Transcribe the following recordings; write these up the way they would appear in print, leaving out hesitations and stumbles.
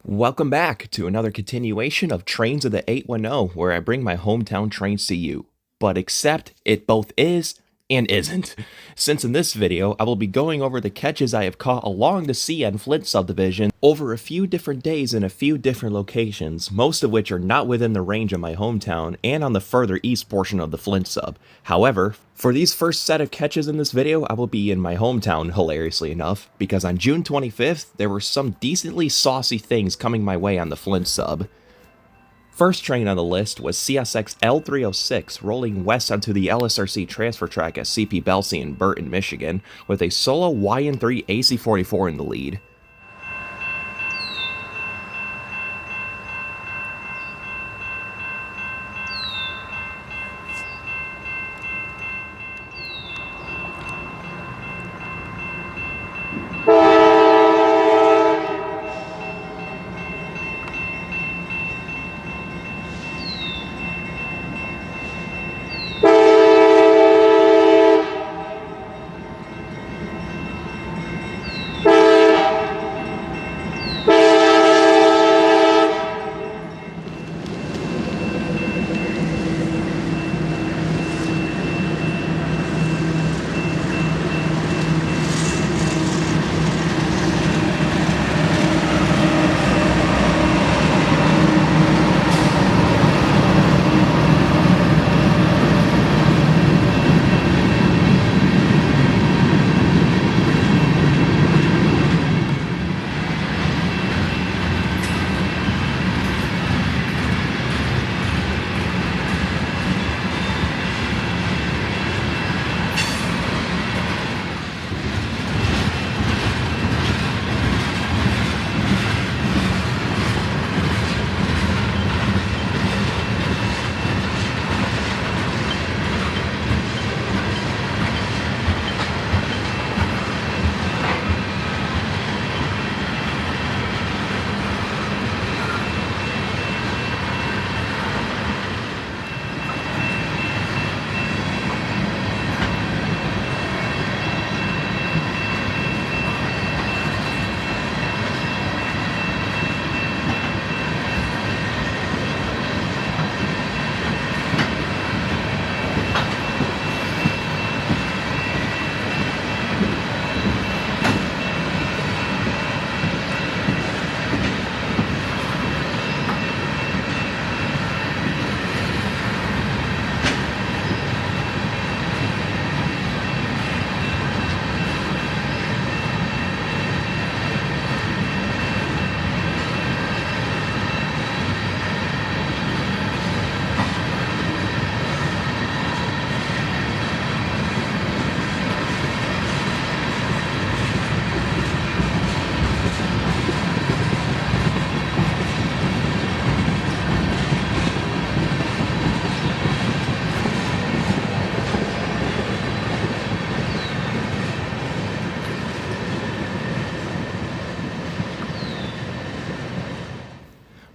Welcome back to another continuation of Trains of the 810, where I bring my hometown trains to you. But except it both is and isn't. Since in this video, I will be going over the catches I have caught along the CN Flint Subdivision over a few different days in a few different locations, most of which are not within the range of my hometown and on the further east portion of the Flint Sub. However, for these first set of catches in this video, I will be in my hometown, hilariously enough, because on June 25th, there were some decently saucy things coming my way on the Flint Sub. First train on the list was CSX L306 rolling west onto the LSRC transfer track at CP Belsay in Burton, Michigan, with a solo YN3 AC44 in the lead.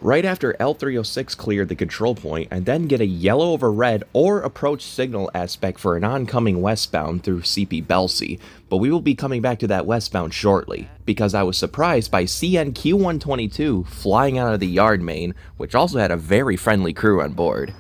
Right after L306 cleared the control point, and then get a yellow over red or approach signal aspect for an oncoming westbound through CP Belsay, but we will be coming back to that westbound shortly, because I was surprised by CN Q122 flying out of the yard main, which also had a very friendly crew on board.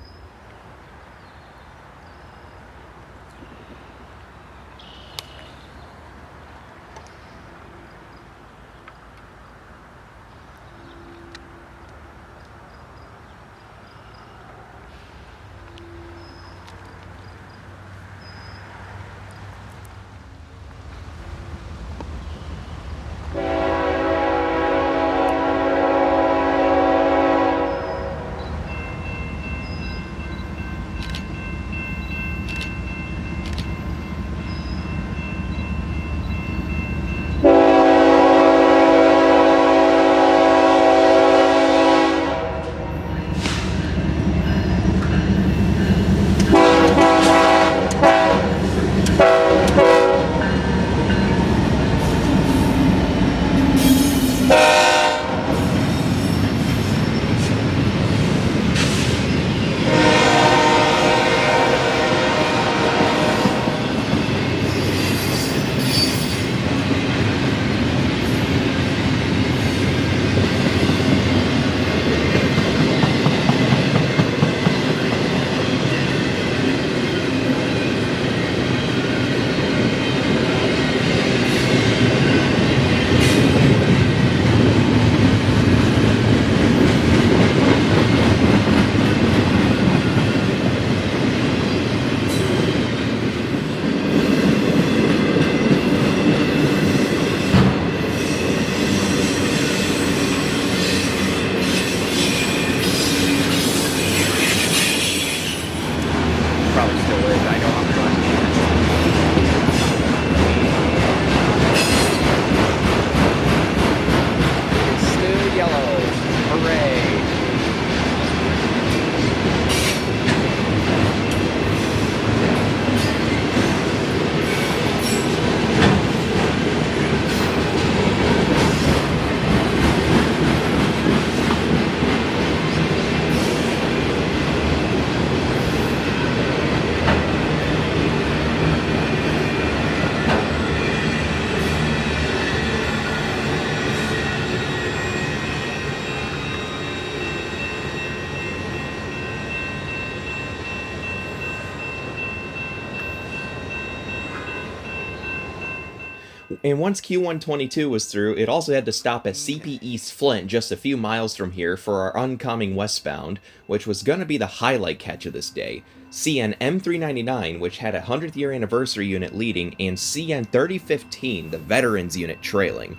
And once Q122 was through, it also had to stop at CP East Flint, just a few miles from here, for our oncoming westbound, which was going to be the highlight catch of this day. CN M399, which had a 100th year anniversary unit leading, and CN 3015, the veterans unit, trailing.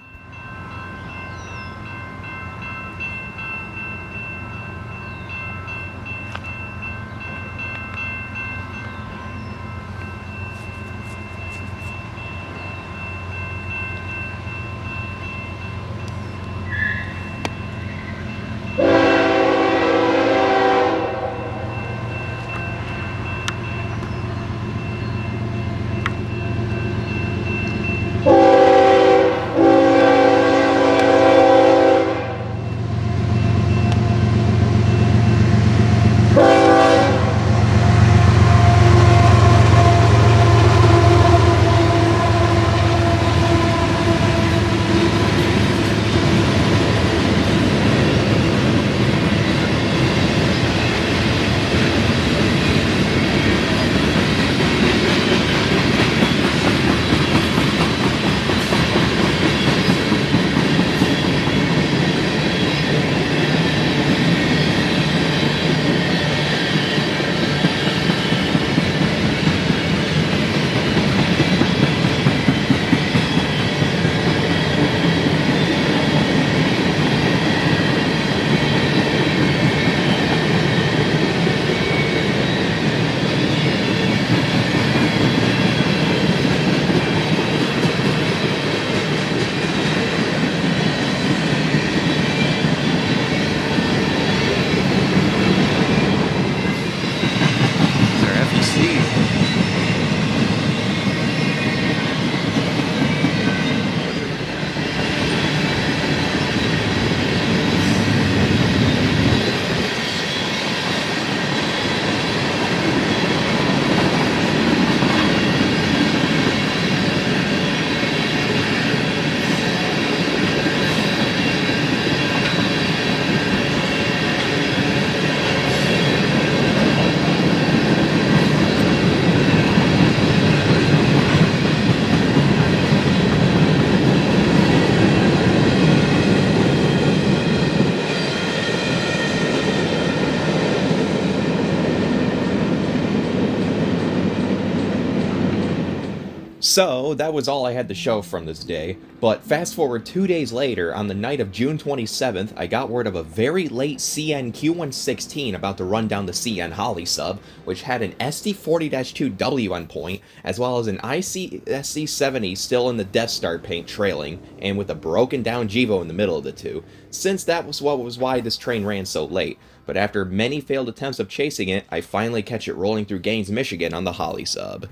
So, that was all I had to show from this day, but fast forward 2 days later, on the night of June 27th, I got word of a very late CN Q116 about to run down the CN Holly sub, which had an SD40-2W endpoint, as well as an ICSC-70 still in the Death Star paint trailing, and with a broken down GEVO in the middle of the two, since that was why this train ran so late. But after many failed attempts of chasing it, I finally catch it rolling through Gaines, Michigan on the Holly sub.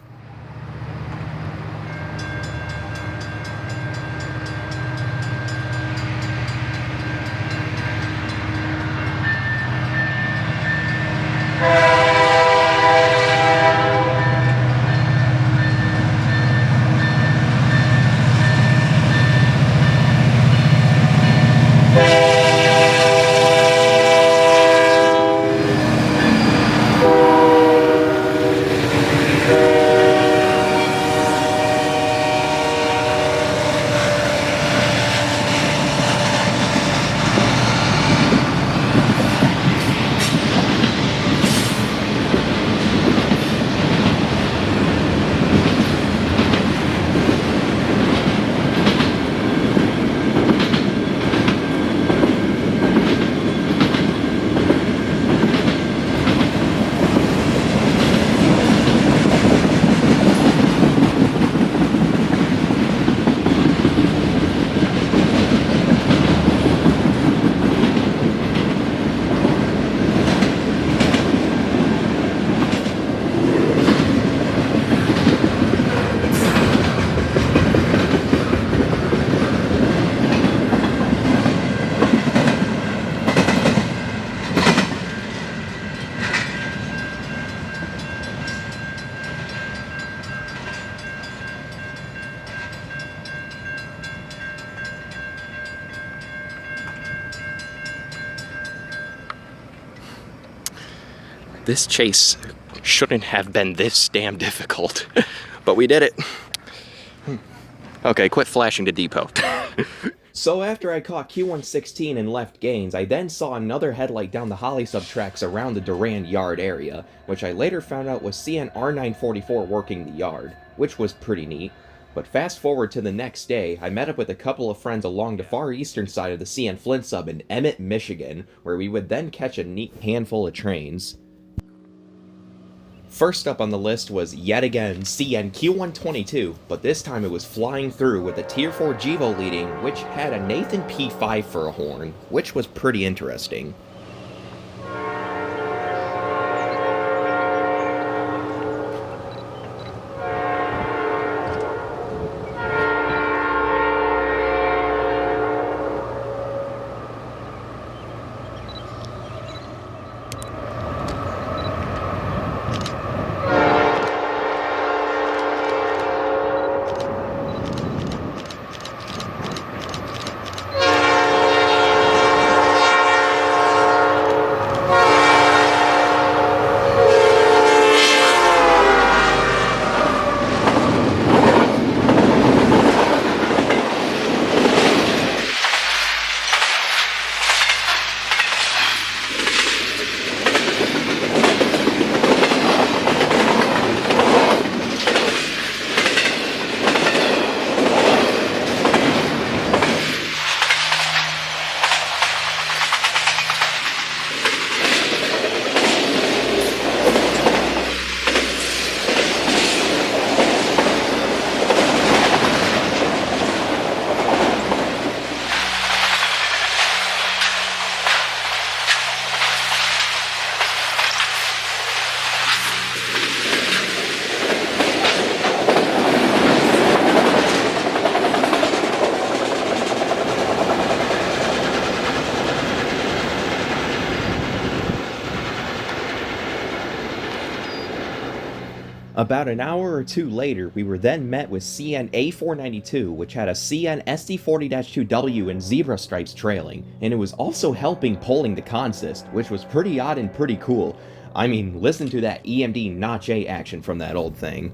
This chase shouldn't have been this damn difficult, but we did it. Okay, quit flashing to depot. So after I caught Q116 and left Gaines, I then saw another headlight down the Holly sub tracks around the Durand yard area, which I later found out was CN R944 working the yard, which was pretty neat. But fast forward to the next day, I met up with a couple of friends along the far eastern side of the CN Flint Sub in Emmett, Michigan, where we would then catch a neat handful of trains. First up on the list was, yet again, CN Q122, but this time it was flying through with a Tier 4 Gevo leading, which had a Nathan P5 for a horn, which was pretty interesting. About an hour or two later, we were then met with CN A492, which had a CN SD40-2W and zebra stripes trailing, and it was also helping pulling the consist, which was pretty odd and pretty cool. I mean, listen to that EMD Notch A action from that old thing.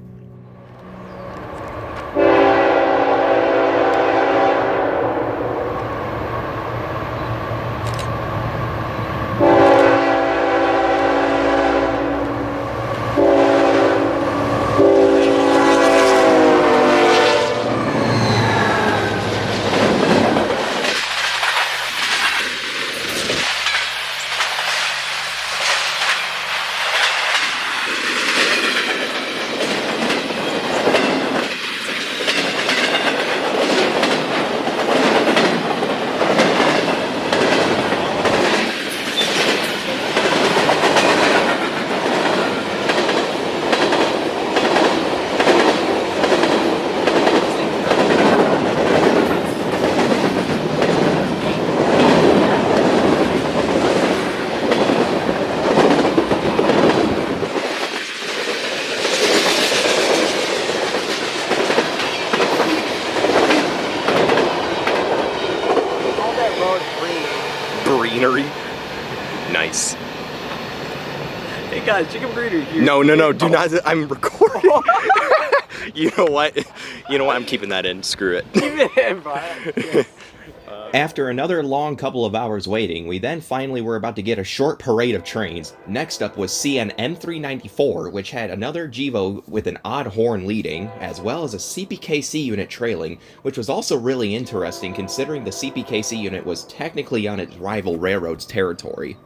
Nice. Hey guys, chicken burrito here. No, do not. I'm recording. You know what? I'm keeping that in. Screw it. Keep it in, Brian. After another long couple of hours waiting, we then finally were about to get a short parade of trains. Next up was CN M394, which had another Gevo with an odd horn leading, as well as a CPKC unit trailing, which was also really interesting considering the CPKC unit was technically on its rival railroad's territory.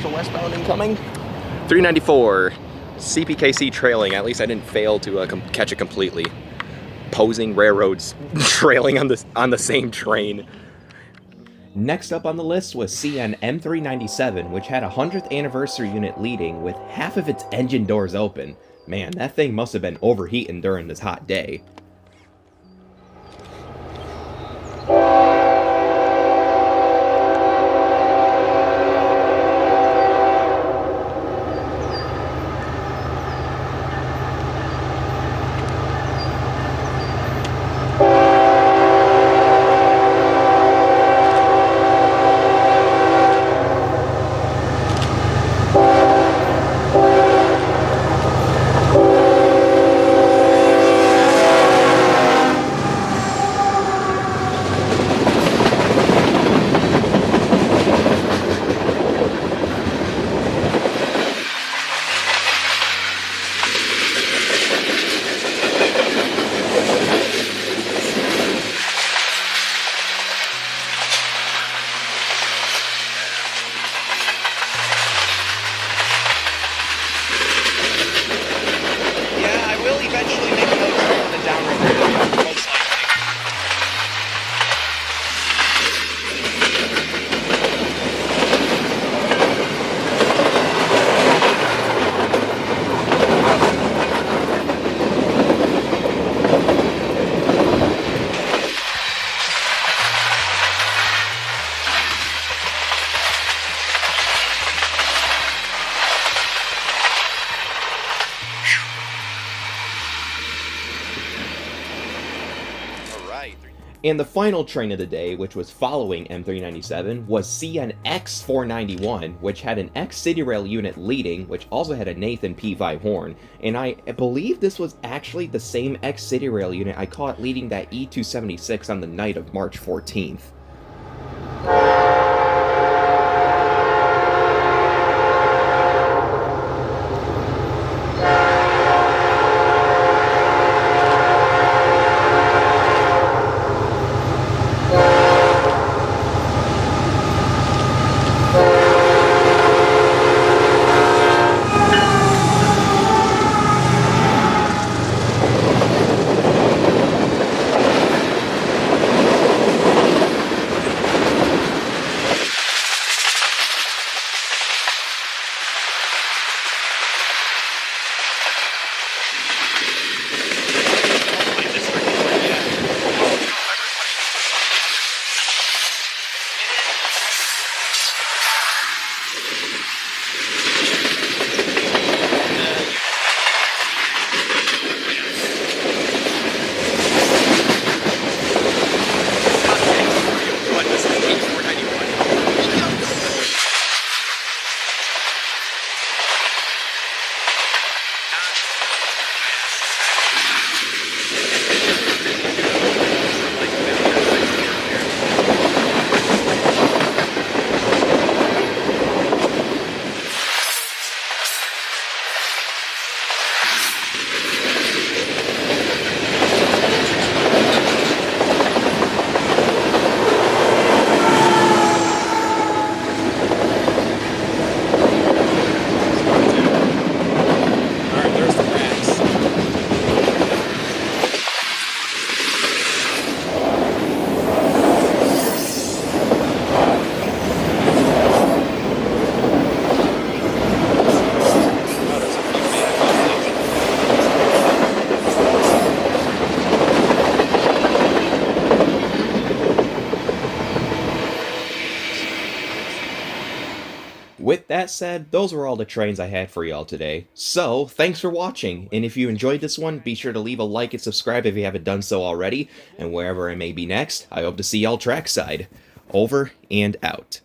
Central westbound incoming. 394. CPKC trailing. At least I didn't fail to catch it completely. Posing railroads trailing on the same train. Next up on the list was CN M397, which had a 100th anniversary unit leading with half of its engine doors open. Man, that thing must have been overheating during this hot day. And the final train of the day, which was following M397, was CN X491, which had an X City Rail unit leading, which also had a Nathan P5 horn. And I believe this was actually the same X City Rail unit I caught leading that E276 on the night of March 14th. With that said, those were all the trains I had for y'all today. So, thanks for watching, and if you enjoyed this one, be sure to leave a like and subscribe if you haven't done so already, and wherever I may be next, I hope to see y'all trackside. Over and out.